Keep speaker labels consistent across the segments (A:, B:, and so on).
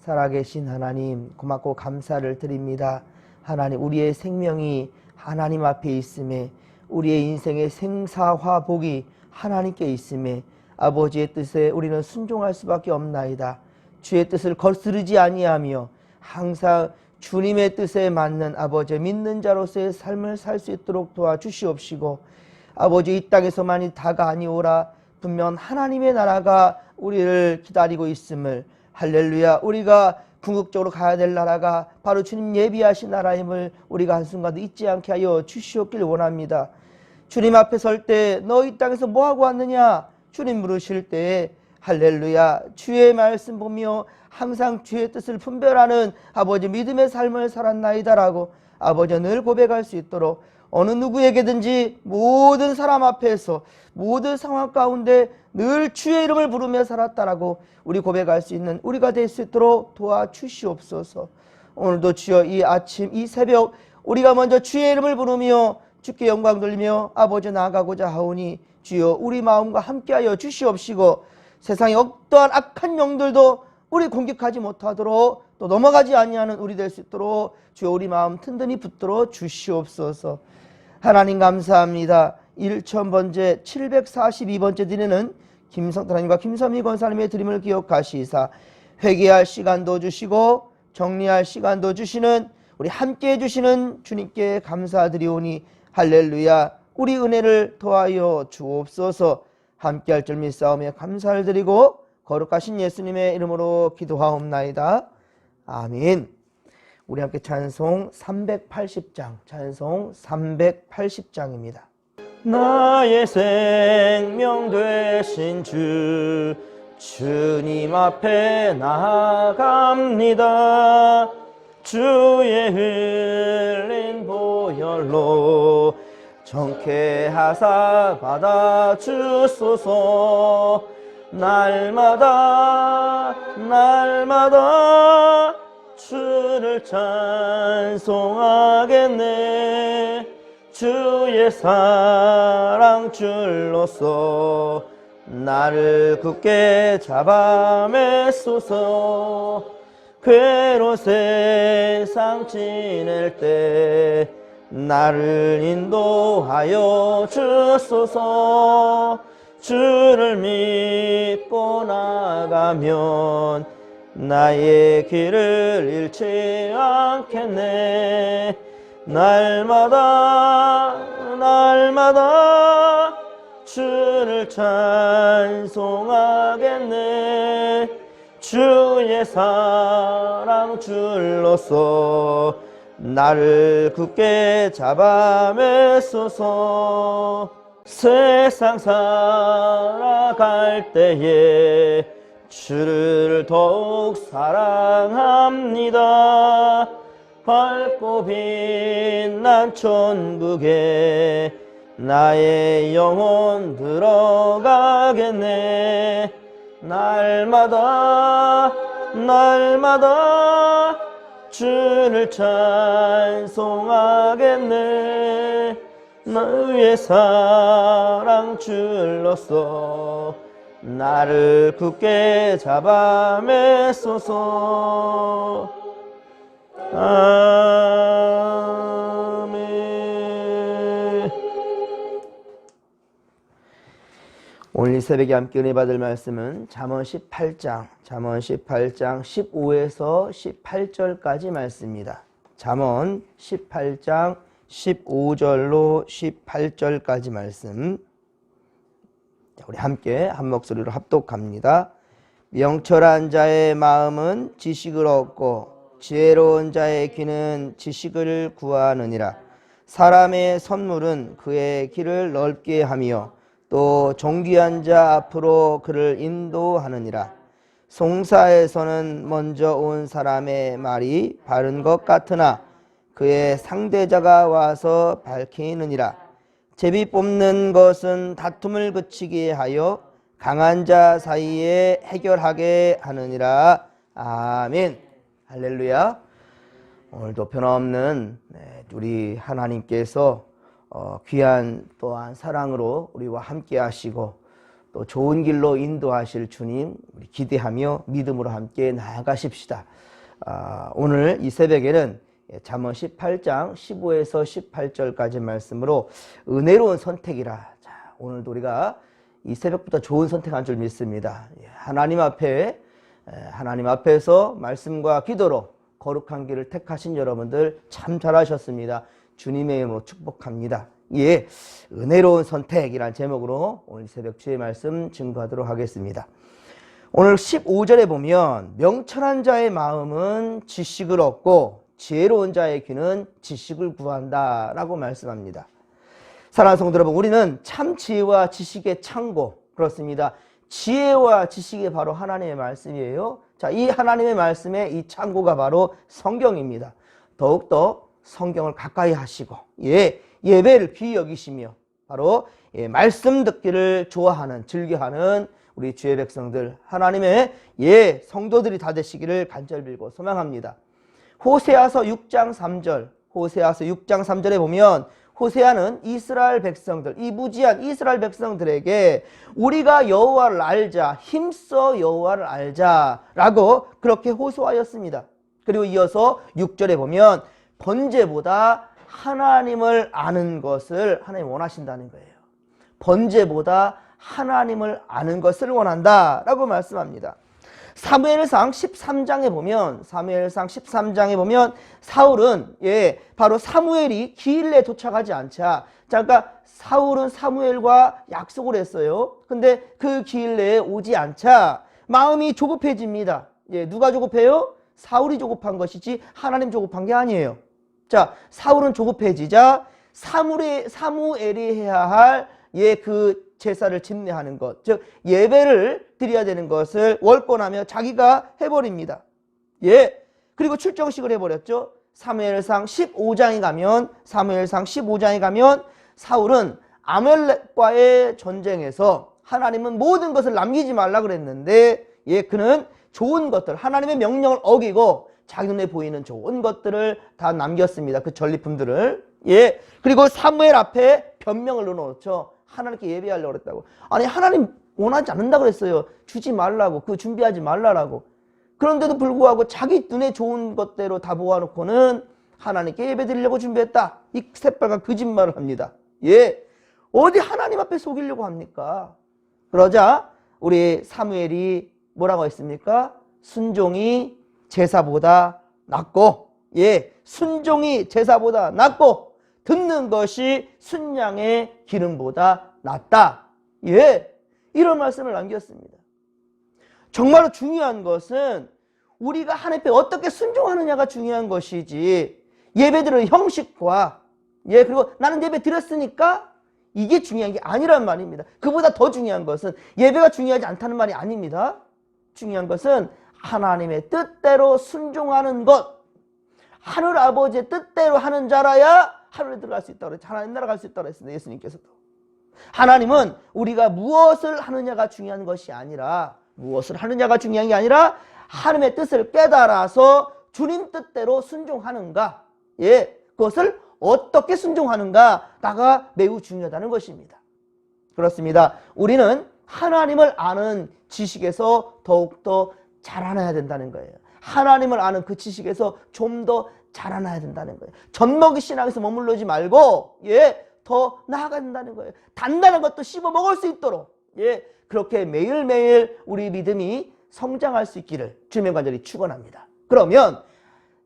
A: 살아계신 하나님 고맙고 감사를 드립니다. 하나님, 우리의 생명이 하나님 앞에 있음에, 우리의 인생의 생사화복이 하나님께 있음에 아버지의 뜻에 우리는 순종할 수밖에 없나이다. 주의 뜻을 거스르지 아니하며 항상 주님의 뜻에 맞는 아버지 믿는 자로서의 삶을 살 수 있도록 도와주시옵시고, 아버지 이 땅에서만이 다가 아니오라 분명 하나님의 나라가 우리를 기다리고 있음을, 할렐루야, 우리가 궁극적으로 가야 될 나라가 바로 주님 예비하신 나라임을 우리가 한순간도 잊지 않게 하여 주시옵길 원합니다. 주님 앞에 설 때 너 이 땅에서 뭐하고 왔느냐 주님 물으실 때에 할렐루야, 주의 말씀 보며 항상 주의 뜻을 분별하는 아버지 믿음의 삶을 살았나이다라고 아버지 늘 고백할 수 있도록, 어느 누구에게든지 모든 사람 앞에서 모든 상황 가운데 늘 주의 이름을 부르며 살았다라고 우리 고백할 수 있는 우리가 될 수 있도록 도와주시옵소서. 오늘도 주여 이 아침 이 새벽 우리가 먼저 주의 이름을 부르며 주께 영광 돌리며 아버지 나아가고자 하오니 주여 우리 마음과 함께하여 주시옵시고, 세상의 어떠한 악한 영들도 우리 공격하지 못하도록 또 넘어가지 아니하는 우리 될 수 있도록 주여 우리 마음 든든히 붙들어 주시옵소서. 하나님 감사합니다. 1000번째 742번째 드리는 김성태님과 김선미 권사님의 드림을 기억하시사 회개할 시간도 주시고 정리할 시간도 주시는 우리 함께해 주시는 주님께 감사드리오니 할렐루야, 우리 은혜를 더하여 주옵소서. 함께할 줄 믿사오며 감사를 드리고 거룩하신 예수님의 이름으로 기도하옵나이다. 아멘. 우리 함께 찬송 380장, 찬송 380장입니다. 나의 생명 되신 주, 주님 앞에 나아갑니다. 주의 흘린 보혈로 정케하사 받아주소서. 날마다 날마다 주를 찬송하겠네. 주의 사랑 줄로서 나를 굳게 잡아매소서. 괴로운 세상 지낼 때 나를 인도하여 주소서. 주를 믿고 나가면 나의 길을 잃지 않겠네. 날마다 날마다 주를 찬송하겠네. 주의 사랑 줄로서 나를 굳게 잡아매소서. 세상 살아갈 때에 주를 더욱 사랑합니다. 밝고 빛난 천국에 나의 영혼 들어가겠네. 날마다 날마다 주를 찬송하겠네. 너의 사랑 줄로서 나를 굳게 잡아매소서. 아멘. 오늘 이 새벽에 함께 은혜 받을 말씀은 잠언 18장 15에서 18절까지 말씀입니다. 잠언 18장 15절로 18절까지 말씀, 우리 함께 한 목소리로 합독합니다. 명철한 자의 마음은 지식을 얻고 지혜로운 자의 귀는 지식을 구하느니라. 사람의 선물은 그의 길을 넓게 하며 또 존귀한 자 앞으로 그를 인도하느니라. 송사에서는 먼저 온 사람의 말이 바른 것 같으나 그의 상대자가 와서 밝히느니라. 제비 뽑는 것은 다툼을 그치게 하여 강한 자 사이에 해결하게 하느니라. 아멘. 할렐루야. 오늘도 변함없는 우리 하나님께서 귀한 또한 사랑으로 우리와 함께 하시고 또 좋은 길로 인도하실 주님 우리 기대하며 믿음으로 함께 나아가십시다. 오늘 이 새벽에는 잠언 18장 15에서 18절까지 말씀으로 은혜로운 선택이라. 자, 오늘도 우리가 이 새벽부터 좋은 선택한 줄 믿습니다. 하나님 앞에서 말씀과 기도로 거룩한 길을 택하신 여러분들 참 잘하셨습니다. 주님의 이름으로 축복합니다. 예, 은혜로운 선택이란 제목으로 오늘 새벽 주의 말씀 증거하도록 하겠습니다. 오늘 15절에 보면 명철한 자의 마음은 지식을 얻고 지혜로운 자의 귀는 지식을 구한다 라고 말씀합니다. 사랑하는 성도 여러분, 우리는 참 지혜와 지식의 창고, 그렇습니다. 지혜와 지식이 바로 하나님의 말씀이에요. 자, 이 하나님의 말씀의 이 창고가 바로 성경입니다. 더욱더 성경을 가까이 하시고 예배를 귀히 여기시며 바로 말씀 듣기를 좋아하는 즐겨하는 우리 주의 백성들, 하나님의 성도들이 다 되시기를 간절히 빌고 소망합니다. 호세아서 6장 3절에 보면 호세아는 이스라엘 백성들, 이 무지한 이스라엘 백성들에게 우리가 여호와를 알자, 힘써 여호와를 알자라고 그렇게 호소하였습니다. 그리고 이어서 6절에 보면 번제보다 하나님을 아는 것을 하나님이 원하신다는 거예요. 번제보다 하나님을 아는 것을 원한다라고 말씀합니다. 사무엘상 13장에 보면 사울은 바로 사무엘이 기일에 도착하지 않자, 그러니까 사울은 사무엘과 약속을 했어요. 근데 그 기일에 오지 않자 마음이 조급해집니다. 누가 조급해요? 사울이 조급한 것이지 하나님 조급한 게 아니에요. 자, 사울은 조급해지자 사무엘이 해야 할 그 제사를 집례하는 것, 즉 예배를 드려야 되는 것을 월권하며 자기가 해버립니다. 그리고 출정식을 해버렸죠. 사무엘상 15장에 가면 사울은 아말렉과의 전쟁에서 하나님은 모든 것을 남기지 말라 그랬는데 그는 좋은 것들, 하나님의 명령을 어기고 자기 눈에 보이는 좋은 것들을 다 남겼습니다. 그 전리품들을. 그리고 사무엘 앞에 변명을 넣어놓죠. 하나님께 예배하려고 그랬다고. 아니, 하나님 원하지 않는다 그랬어요. 주지 말라고, 그거 준비하지 말라라고. 그런데도 불구하고 자기 눈에 좋은 것대로 다 모아놓고는 하나님께 예배 드리려고 준비했다. 이 새빨간 거짓말을 합니다. 어디 하나님 앞에 속이려고 합니까? 그러자 우리 사무엘이 뭐라고 했습니까? 순종이 제사보다 낫고, 순종이 제사보다 낫고 듣는 것이 순양의 기름보다 낫다. 이런 말씀을 남겼습니다. 정말로 중요한 것은 우리가 하나님 앞에 어떻게 순종하느냐가 중요한 것이지, 예배드리는 형식과 그리고 나는 예배 드렸으니까 이게 중요한 게 아니란 말입니다. 그보다 더 중요한 것은 예배가 중요하지 않다는 말이 아닙니다. 중요한 것은 하나님의 뜻대로 순종하는 것, 하늘 아버지의 뜻대로 하는 자라야 하늘에 들어갈 수 있다고 그랬죠. 하나님 나라 갈 수 있다고 그랬습니다. 예수님께서도. 하나님은 우리가 무엇을 하느냐가 중요한 것이 아니라, 하나님의 뜻을 깨달아서 주님 뜻대로 순종하는가, 그것을 어떻게 순종하는가가 매우 중요하다는 것입니다. 그렇습니다. 우리는 하나님을 아는 지식에서 더욱더 자라나야 된다는 거예요. 하나님을 아는 그 지식에서 좀 더 자라나야 된다는 거예요. 젖먹이 신앙에서 머물러지 말고 더 나아가야 된다는 거예요. 단단한 것도 씹어 먹을 수 있도록 그렇게 매일매일 우리 믿음이 성장할 수 있기를 주님의 간절히 축원합니다. 그러면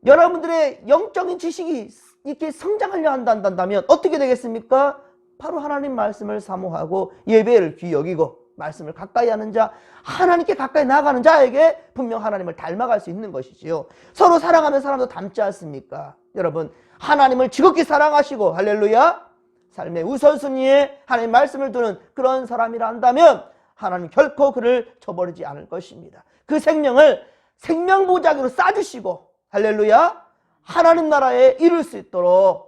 A: 여러분들의 영적인 지식이 이렇게 성장하려 한다면 어떻게 되겠습니까? 바로 하나님 말씀을 사모하고 예배를 귀히 여기고 말씀을 가까이 하는 자, 하나님께 가까이 나가는 자에게 분명 하나님을 닮아갈 수 있는 것이지요. 서로 사랑하는 사람도 닮지 않습니까? 여러분, 하나님을 지극히 사랑하시고 할렐루야, 삶의 우선순위에 하나님 말씀을 두는 그런 사람이라 한다면 하나님 결코 그를 저버리지 않을 것입니다. 그 생명을 생명보자기로 싸주시고 할렐루야, 하나님 나라에 이룰 수 있도록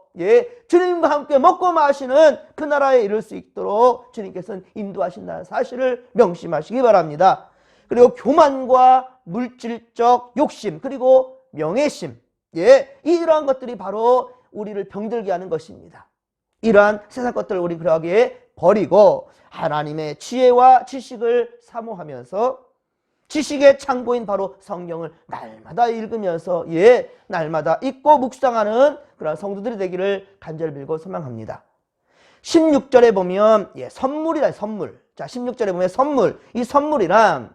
A: 주님과 함께 먹고 마시는 그 나라에 이룰 수 있도록 주님께서는 인도하신다는 사실을 명심하시기 바랍니다. 그리고 교만과 물질적 욕심, 그리고 명예심, 이러한 것들이 바로 우리를 병들게 하는 것입니다. 이러한 세상 것들을 우리 그러하게 버리고 하나님의 지혜와 지식을 사모하면서 지식의 창고인 바로 성경을 날마다 읽으면서 날마다 읽고 묵상하는 그런 성도들이 되기를 간절히 빌고 소망합니다. 16절에 보면 선물이다, 선물. 자, 16절에 보면 선물. 이 선물이란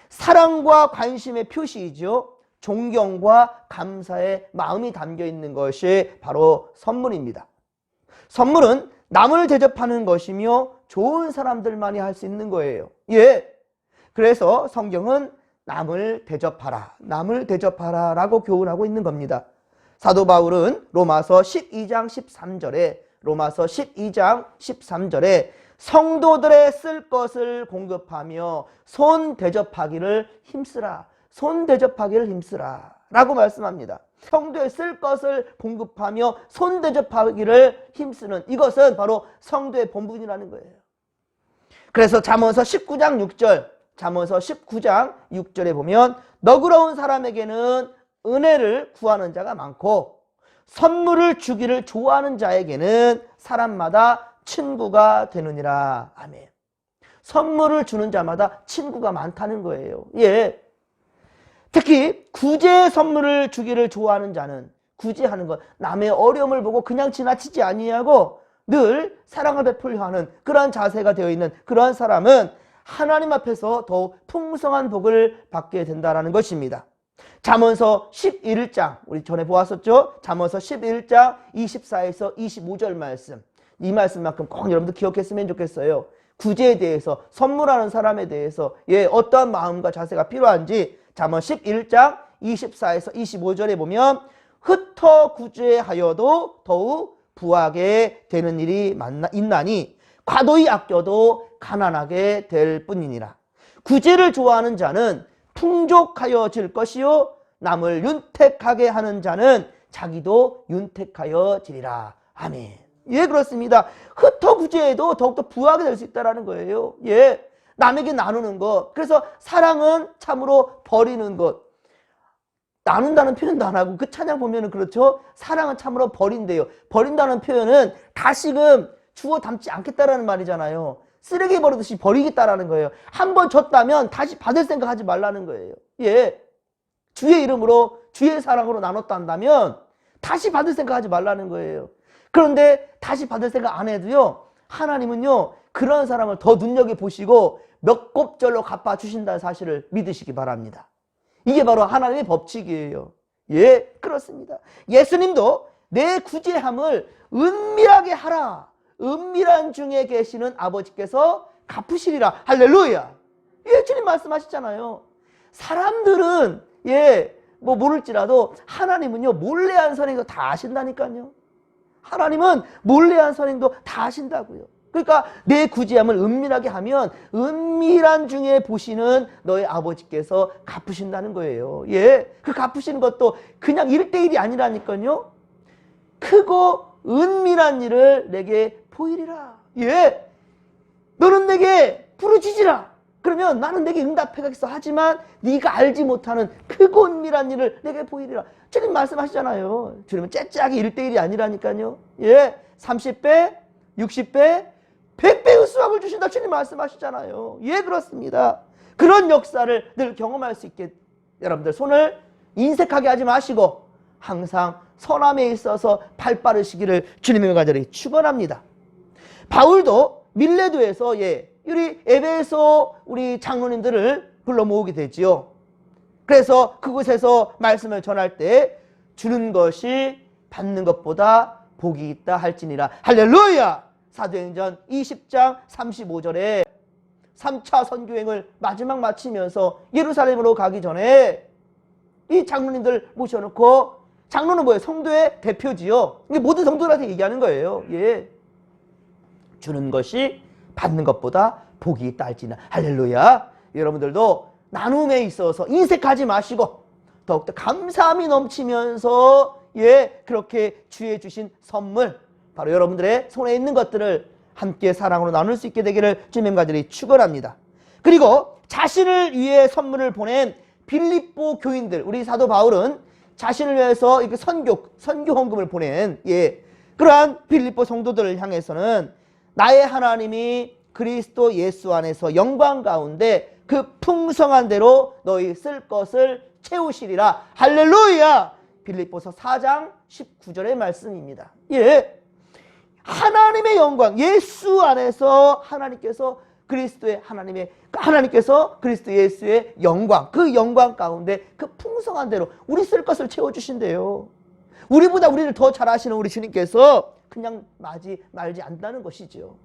A: 사랑과 관심의 표시이죠. 존경과 감사의 마음이 담겨 있는 것이 바로 선물입니다. 선물은 남을 대접하는 것이며 좋은 사람들만이 할 수 있는 거예요. 그래서 성경은 남을 대접하라, 남을 대접하라 라고 교훈하고 있는 겁니다. 사도 바울은 로마서 12장 13절에 성도들의 쓸 것을 공급하며 손 대접하기를 힘쓰라, 손 대접하기를 힘쓰라 라고 말씀합니다. 성도의 쓸 것을 공급하며 손 대접하기를 힘쓰는 이것은 바로 성도의 본분이라는 거예요. 그래서 잠언서 19장 6절에 보면 너그러운 사람에게는 은혜를 구하는 자가 많고 선물을 주기를 좋아하는 자에게는 사람마다 친구가 되느니라. 아멘. 선물을 주는 자마다 친구가 많다는 거예요. 특히 구제 선물을 주기를 좋아하는 자는, 구제하는 것, 남의 어려움을 보고 그냥 지나치지 아니하고 늘 사랑을 베풀려 하는 그러한 자세가 되어 있는 그러한 사람은 하나님 앞에서 더욱 풍성한 복을 받게 된다는 것입니다. 잠언서 11장, 우리 전에 보았었죠? 잠언서 11장 24에서 25절 말씀. 이 말씀만큼 꼭 여러분들 기억했으면 좋겠어요. 구제에 대해서, 선물하는 사람에 대해서 어떠한 마음과 자세가 필요한지 잠언 11장 24에서 25절에 보면 흩어 구제하여도 더욱 부하게 되는 일이 있나니 과도히 아껴도 가난하게 될 뿐이니라. 구제를 좋아하는 자는 풍족하여질 것이요 남을 윤택하게 하는 자는 자기도 윤택하여지리라. 아멘. 그렇습니다. 흩어 구제해도 더욱더 부하게 될 수 있다는 거예요. 남에게 나누는 것. 그래서 사랑은 참으로 버리는 것. 나눈다는 표현도 안 하고 그 찬양 보면은 그렇죠. 사랑은 참으로 버린대요. 버린다는 표현은 다시금 주워 담지 않겠다라는 말이잖아요. 쓰레기 버리듯이 버리겠다라는 거예요. 한번 줬다면 다시 받을 생각하지 말라는 거예요. 주의 이름으로 주의 사랑으로 나눴다 한다면 다시 받을 생각하지 말라는 거예요. 그런데 다시 받을 생각 안 해도요, 하나님은요 그런 사람을 더 눈여겨보시고 몇 곱절로 갚아주신다는 사실을 믿으시기 바랍니다. 이게 바로 하나님의 법칙이에요. 그렇습니다. 예수님도 내 구제함을 은밀하게 하라, 은밀한 중에 계시는 아버지께서 갚으시리라. 할렐루야. 주님 말씀하시잖아요. 사람들은 뭐 모를지라도 하나님은요 몰래한 선행도 다 아신다니까요. 하나님은 몰래한 선행도 다 아신다고요. 그러니까 내 구제함을 은밀하게 하면 은밀한 중에 보시는 너의 아버지께서 갚으신다는 거예요. 그 갚으시는 것도 그냥 1대1이 아니라니까요. 크고 은밀한 일을 내게 보이리라. 너는 내게 부르짖으라. 그러면 나는 내게 응답하겠어. 하지만 네가 알지 못하는 크고 은밀한 일을 내게 보이리라. 주님 말씀하시잖아요. 주님은 째째하게 1대1이 아니라니까요. 30배, 60배, 100배의 수확을 주신다. 주님 말씀하시잖아요. 그렇습니다. 그런 역사를 늘 경험할 수 있게 여러분들 손을 인색하게 하지 마시고 항상 선함에 있어서 발 빠르시기를 주님의 간절히 축원합니다. 바울도 밀레도에서 우리 에베소 우리 장로님들을 불러 모으게 되지요. 그래서 그곳에서 말씀을 전할 때 주는 것이 받는 것보다 복이 있다 할지니라. 할렐루야. 사도행전 20장 35절에 3차 선교행을 마지막 마치면서 예루살렘으로 가기 전에 이 장로님들 모셔놓고, 장로는 뭐예요? 성도의 대표지요. 이게 모든 성도들한테 얘기하는 거예요. 주는 것이 받는 것보다 복이 있다 할지나. 할렐루야. 여러분들도 나눔에 있어서 인색하지 마시고 더욱더 감사함이 넘치면서 그렇게 주의 주신 선물, 바로 여러분들의 손에 있는 것들을 함께 사랑으로 나눌 수 있게 되기를 주님 간절히 축원합니다. 그리고 자신을 위해 선물을 보낸 빌립보 교인들, 우리 사도 바울은 자신을 위해서 이렇게 선교 헌금을 보낸 그러한 빌립보 성도들을 향해서는 나의 하나님이 그리스도 예수 안에서 영광 가운데 그 풍성한 대로 너희 쓸 것을 채우시리라. 할렐루야. 빌립보서 4장 19절의 말씀입니다. 예, 하나님의 영광, 예수 안에서 하나님께서 그리스도 예수의 영광, 그 영광 가운데 그 풍성한 대로 우리 쓸 것을 채워주신대요. 우리보다 우리를 더 잘 아시는 우리 주님께서 그냥 말지 않는다는 것이죠.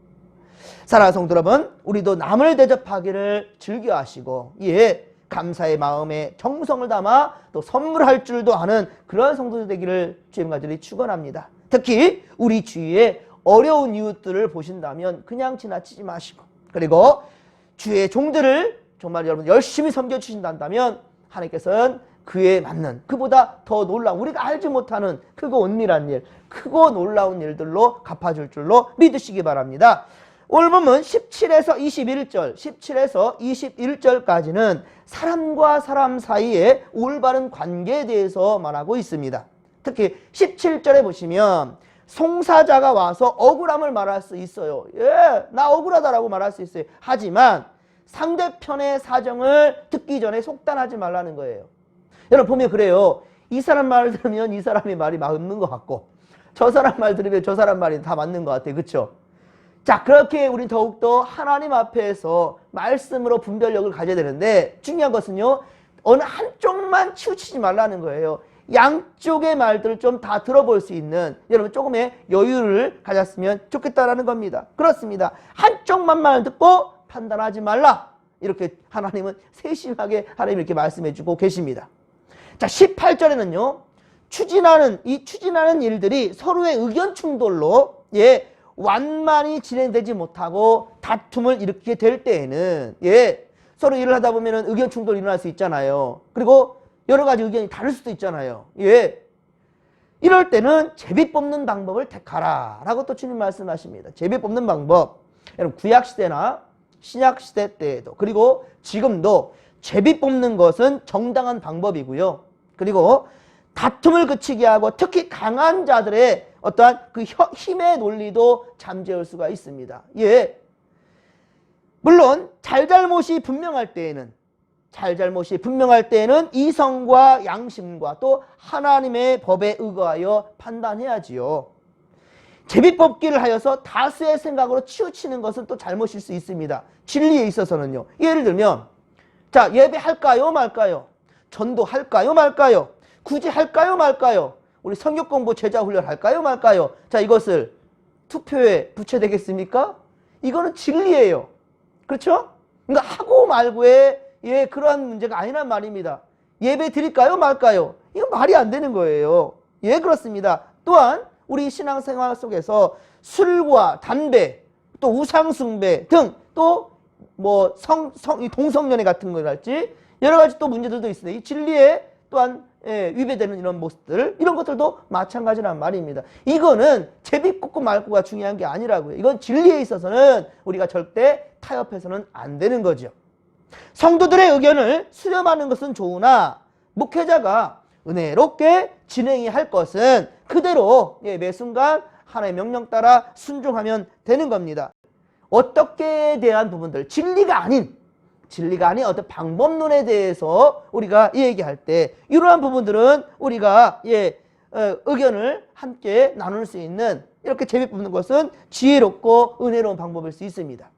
A: 사랑하는 성도 여러분, 우리도 남을 대접하기를 즐겨하시고, 예, 감사의 마음에 정성을 담아 또 선물할 줄도 아는 그런 성도들 되기를 주님과 저희 축원합니다. 특히 우리 주위에 어려운 이웃들을 보신다면 그냥 지나치지 마시고, 그리고 주의 종들을 정말 여러분 열심히 섬겨주신다면 하나님께서는 그에 맞는, 그보다 더 놀라운, 우리가 알지 못하는 크고 은밀한 일, 크고 놀라운 일들로 갚아줄 줄로 믿으시기 바랍니다. 오늘 보면 17에서 21절까지는 사람과 사람 사이의 올바른 관계에 대해서 말하고 있습니다. 특히 17절에 보시면 송사자가 와서 억울함을 말할 수 있어요. 예, 나 억울하다라고 말할 수 있어요. 하지만 상대편의 사정을 듣기 전에 속단하지 말라는 거예요. 여러분 보면 그래요. 이 사람 말 들으면 이 사람의 말이 맞는 것 같고, 저 사람 말 들으면 저 사람 말이 다 맞는 것 같아요. 그렇죠? 자, 그렇게 우린 더욱더 하나님 앞에서 말씀으로 분별력을 가져야 되는데, 중요한 것은요, 어느 한쪽만 치우치지 말라는 거예요. 양쪽의 말들을 좀 다 들어볼 수 있는, 여러분 조금의 여유를 가졌으면 좋겠다라는 겁니다. 그렇습니다. 한쪽만 듣고 판단하지 말라. 이렇게 하나님은 세심하게 하나님 이렇게 말씀해 주고 계십니다. 자, 18절에는요, 추진하는 일들이 서로의 의견 충돌로, 예, 완만히 진행되지 못하고 다툼을 일으키게 될 때에는, 예, 서로 일을 하다 보면 의견 충돌이 일어날 수 있잖아요. 그리고 여러 가지 의견이 다를 수도 있잖아요. 예, 이럴 때는 제비 뽑는 방법을 택하라 라고 또 주님 말씀하십니다. 제비 뽑는 방법, 여러분 구약시대나 신약시대 때에도, 그리고 지금도 제비 뽑는 것은 정당한 방법이고요. 그리고 다툼을 그치게 하고 특히 강한 자들의 어떠한 그 힘의 논리도 잠재울 수가 있습니다. 예, 물론 잘잘못이 분명할 때에는 이성과 양심과 또 하나님의 법에 의거하여 판단해야지요. 제비뽑기를 하여서 다수의 생각으로 치우치는 것은 또 잘못일 수 있습니다. 진리에 있어서는요. 예를 들면, 자, 예배할까요 말까요? 전도할까요 말까요? 굳이 할까요 말까요? 우리 성경 공부 제자 훈련 할까요 말까요? 자, 이것을 투표에 붙여야 되겠습니까? 이거는 진리예요. 그렇죠? 그러니까 하고 말고의, 예, 그러한 문제가 아니란 말입니다. 예배 드릴까요 말까요? 이건 말이 안 되는 거예요. 예, 그렇습니다. 또한 우리 신앙생활 속에서 술과 담배, 또 우상숭배 등, 또 뭐 동성연애 같은 거랄지 여러 가지 또 문제들도 있습니다. 이 진리에 또한, 예, 위배되는 이런 모습들, 이런 것들도 마찬가지란 말입니다. 이거는 제비 뽑고 말고가 중요한 게 아니라고요. 이건 진리에 있어서는 우리가 절대 타협해서는 안 되는 거죠. 성도들의 의견을 수렴하는 것은 좋으나 목회자가 은혜롭게 진행해야 할 것은 그대로, 예, 매 순간 하나님의 명령 따라 순종하면 되는 겁니다. 어떻게에 대한 부분들, 진리가 아닌 어떤 방법론에 대해서 우리가 얘기할 때 이러한 부분들은 우리가, 예, 의견을 함께 나눌 수 있는, 이렇게 제비 뽑는 것은 지혜롭고 은혜로운 방법일 수 있습니다.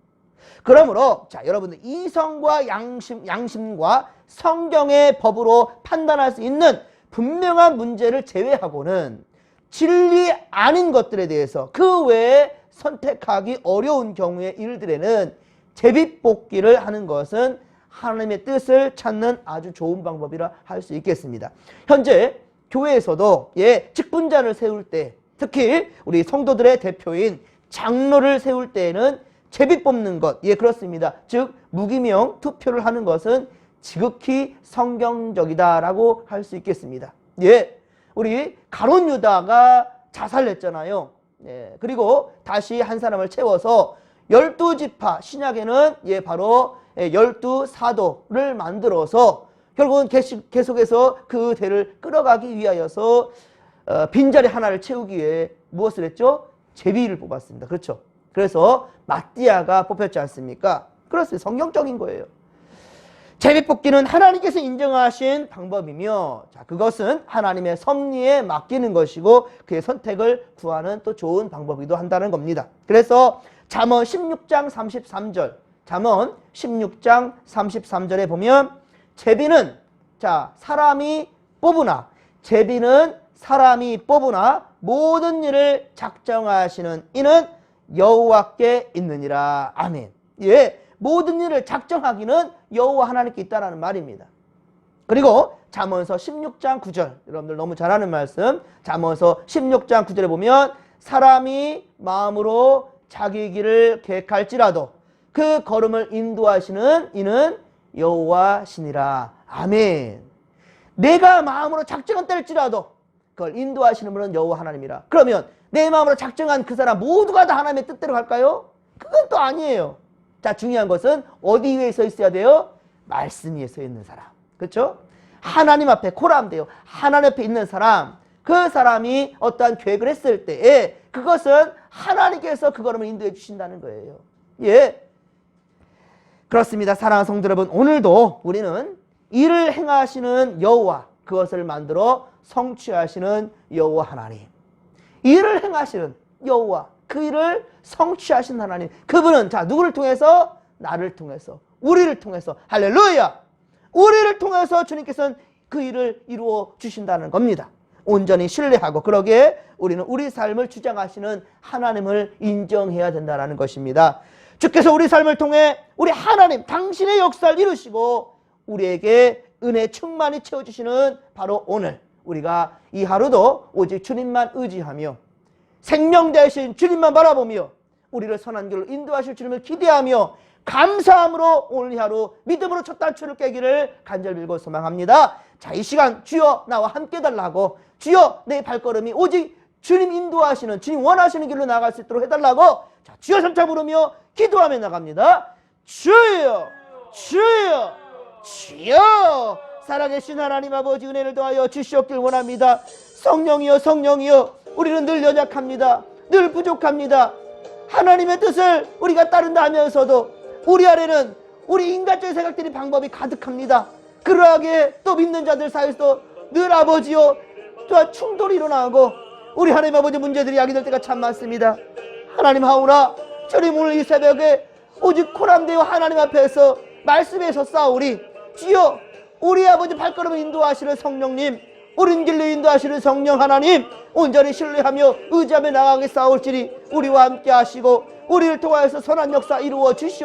A: 그러므로 자, 여러분들 이성과 양심과 성경의 법으로 판단할 수 있는 분명한 문제를 제외하고는 진리 아닌 것들에 대해서 그 외에 선택하기 어려운 경우의 일들에는 제비뽑기를 하는 것은 하나님의 뜻을 찾는 아주 좋은 방법이라 할 수 있겠습니다. 현재 교회에서도, 예, 직분자를 세울 때, 특히 우리 성도들의 대표인 장로를 세울 때에는 제비 뽑는 것, 예, 그렇습니다. 즉 무기명 투표를 하는 것은 지극히 성경적이다라고 할 수 있겠습니다. 예, 우리 가룟 유다가 자살했잖아요. 예, 그리고 다시 한 사람을 채워서 12지파, 신약에는, 예, 바로 12사도를 만들어서 결국은 계속해서 그 대를 끌어가기 위하여서 빈자리 하나를 채우기 위해 무엇을 했죠? 제비를 뽑았습니다. 그렇죠? 그래서 마띠아가 뽑혔지 않습니까? 그렇습니다. 성경적인 거예요. 제비뽑기는 하나님께서 인정하신 방법이며, 자, 그것은 하나님의 섭리에 맡기는 것이고 그의 선택을 구하는 또 좋은 방법이기도 한다는 겁니다. 그래서 잠언 16장 33절, 잠언 16장 33절에 보면 제비는 사람이 뽑으나, 제비는 사람이 뽑으나 모든 일을 작정하시는 이는 여호와께 있느니라. 아멘. 예, 모든 일을 작정하기는 여호와 하나님께 있다라는 말입니다. 그리고 잠언서 16장 9절, 여러분들 너무 잘 아는 말씀, 잠언서 16장 9절에 보면 사람이 마음으로 자기 길을 계획할지라도 그 걸음을 인도하시는 이는 여호와시니라. 아멘. 내가 마음으로 작정한 때일지라도 그걸 인도하시는 분은 여호와 하나님이라. 그러면 내 마음으로 작정한 그 사람 모두가 다 하나님의 뜻대로 갈까요? 그건 또 아니에요. 자, 중요한 것은 어디 위에 서 있어야 돼요? 말씀 위에 서 있는 사람. 그렇죠? 하나님 앞에 코람돼요. 하나님 앞에 있는 사람, 그 사람이 어떠한 계획을 했을 때에 그것은 하나님께서 그 걸음을 인도해 주신다는 거예요. 예, 그렇습니다. 사랑하는 성도 여러분, 오늘도 우리는 일을 행하시는 여호와, 그것을 만들어 성취하시는 여호와 하나님, 일을 행하시는 여호와, 그 일을 성취하신 하나님, 그분은 누구를 통해서? 나를 통해서, 우리를 통해서. 할렐루야! 우리를 통해서 주님께서는 그 일을 이루어 주신다는 겁니다. 온전히 신뢰하고, 그러기에 우리는 우리 삶을 주장하시는 하나님을 인정해야 된다는 것입니다. 주께서 우리 삶을 통해 우리 하나님, 당신의 역사를 이루시고 우리에게 은혜 충만히 채워주시는 바로 오늘, 우리가 이 하루도 오직 주님만 의지하며 생명 대신 주님만 바라보며 우리를 선한 길로 인도하실 주님을 기대하며 감사함으로 오늘 이 하루 믿음으로 첫 단추를 깨기를 간절히 빌고 소망합니다. 자, 이 시간 주여 나와 함께 달라고, 주여 내 발걸음이 오직 주님 인도하시는, 주님 원하시는 길로 나갈 수 있도록 해달라고, 자, 주여 삼차 부르며 기도하며 나갑니다. 주여, 주여, 주여. 살아계신 하나님 아버지, 은혜를 더하여 주시옵길 원합니다. 성령이여, 성령이여, 우리는 늘 연약합니다. 늘 부족합니다. 하나님의 뜻을 우리가 따른다 하면서도 우리 안에는 우리 인간적인 생각들이 방법이 가득합니다. 그러하게 또 믿는 자들 사이에서 늘 아버지요, 또한 충돌이 일어나고 우리 하나님 아버지 문제들이 야기될 때가 참 많습니다. 하나님 하오나 주님, 오늘 이 새벽에 오직 코람되어 하나님 앞에서 말씀에서 싸우리. 주여, 우리 아버지 발걸음을 인도하시는 성령님, 옳은 길로 인도하시는 성령 하나님, 온전히 신뢰하며 의지하며 나가게 싸울지니 우리와 함께 하시고 우리를 통하여서 선한 역사 이루어 주시옵소서.